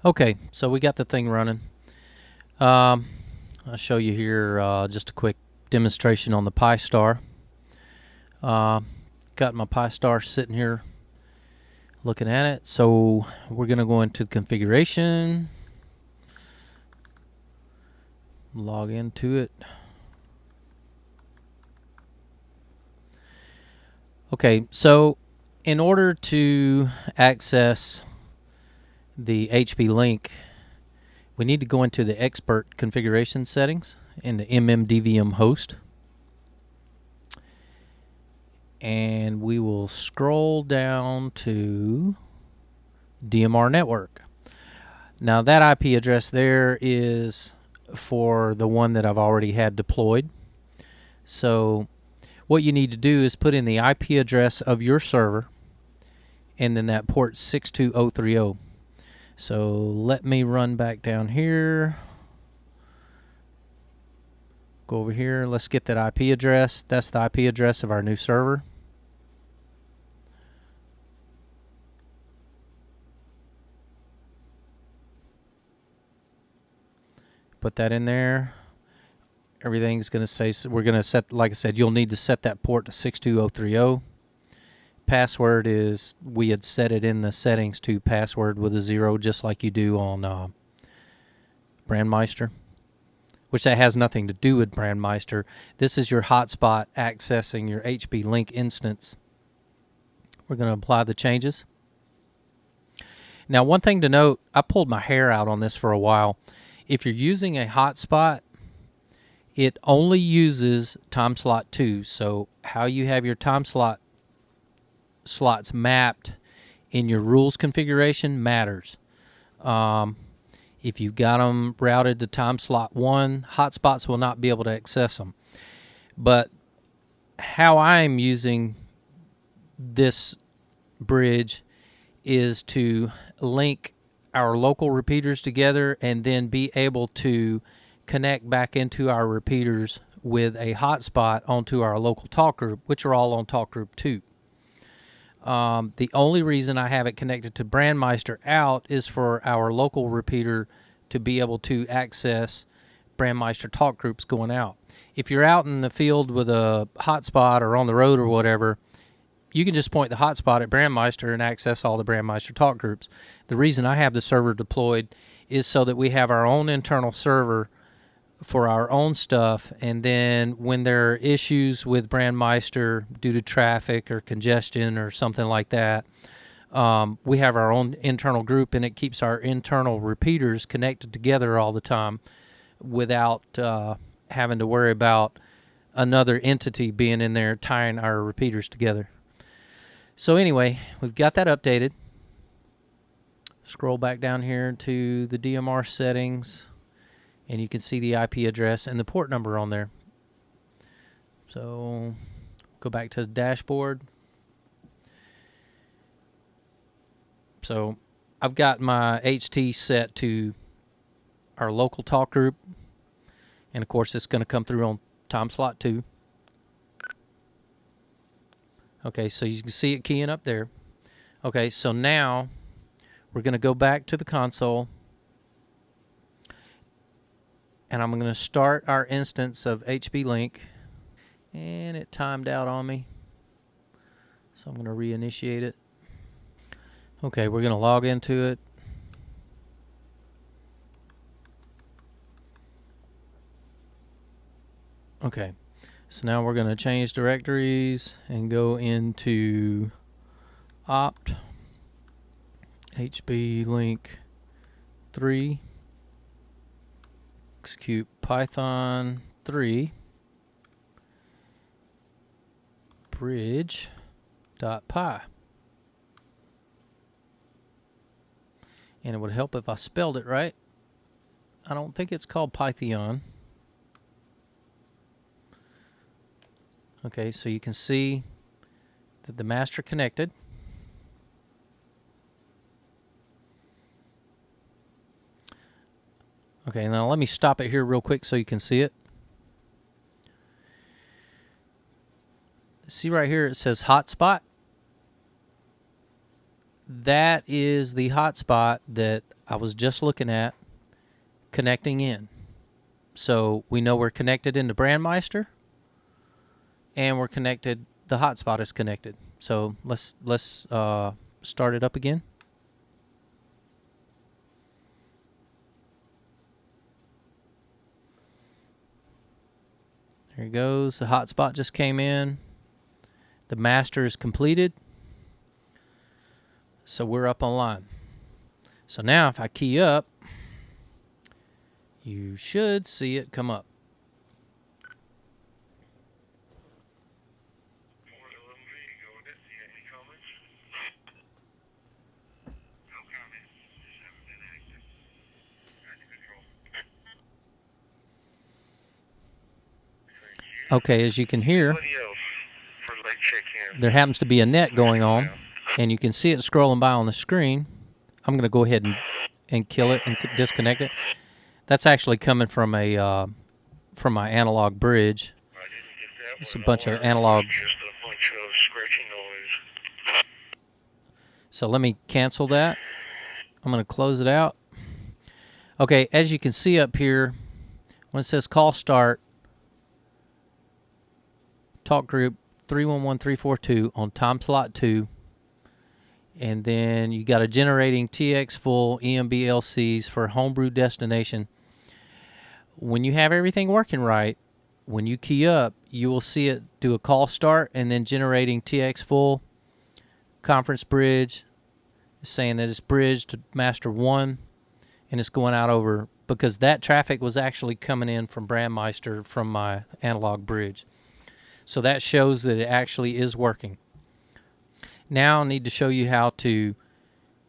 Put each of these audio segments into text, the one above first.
Okay, so we got the thing running. I'll show you here just a quick demonstration on the Pi Star. Got my Pi Star sitting here looking at it. So we're going to go into configuration, log into it. Okay, so in order to access the HP link, we need to go into the expert configuration settings in the mmdvm host. And we will scroll down to DMR network. Now that IP address there is for the one that I've already had deployed. So what you need to do is put in the IP address of your server and then that port 62030. So let me run back down here. Go over here. Let's get that IP address. That's the IP address of our new server. Put that in there. Everything's going to say, we're going to set, like I said, you'll need to set that port to 62030. Password is, we had set it in the settings to password with a 0, just like you do on Brandmeister, which that has nothing to do with Brandmeister. This is your hotspot accessing your HP Link instance. We're going to apply the changes. Now, one thing to note, I pulled my hair out on this for a while. If you're using a hotspot, it only uses time slot 2. So how you have your time slots mapped in your rules configuration matters. If you've got them routed to time slot 1, hotspots will not be able to access them. But how I'm using this bridge is to link our local repeaters together and then be able to connect back into our repeaters with a hotspot onto our local talk group, which are all on talk group 2. The only reason I have it connected to Brandmeister out is for our local repeater to be able to access Brandmeister talk groups going out. If you're out in the field with a hotspot or on the road or whatever, you can just point the hotspot at Brandmeister and access all the Brandmeister talk groups. The reason I have the server deployed is so that we have our own internal server for our own stuff, and then when there are issues with Brandmeister due to traffic or congestion or something like that, we have our own internal group, and it keeps our internal repeaters connected together all the time without having to worry about another entity being in there tying our repeaters together. So anyway, we've got that updated. Scroll back down here to the DMR settings, and you can see the IP address and the port number on there. So go back to the dashboard. So I've got my HT set to our local talk group, and of course it's going to come through on time slot 2. Okay, so you can see it keying up there. Okay, so now we're going to go back to the console, and I'm going to start our instance of HP Link, and it timed out on me, so I'm going to reinitiate it. Okay, we're going to log into it. Okay, so now we're going to change directories and go into opt HP Link 3, execute Python 3 bridge.py. And it would help if I spelled it right. I don't think it's called Python. Okay, so you can see that the master connected. Okay, now let me stop it here real quick so you can see it. See right here, it says hotspot. that is the hotspot that I was just looking at connecting in. So we know we're connected into Brandmeister, and we're connected. The hotspot is connected. So let's start it up again. There it goes. The hotspot just came in. The master is completed. So we're up online. So now if I key up, you should see it come up. Okay, as you can hear, there happens to be a net going on, and you can see it scrolling by on the screen. I'm going to go ahead and kill it and disconnect it. That's actually coming from my analog bridge. It's a bunch of analog. So let me cancel that. I'm going to close it out. Okay, as you can see up here, when it says call start, talk group 311342 on time slot 2, and then you got a generating TX full EMB-LCs for homebrew destination. When you have everything working right, when you key up, you will see it do a call start and then generating TX full conference bridge, saying that it's bridged to master 1, and it's going out over, because that traffic was actually coming in from Brandmeister from my analog bridge. So that shows that it actually is working. Now I need to show you how to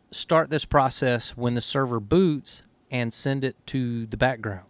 start this process when the server boots and send it to the background.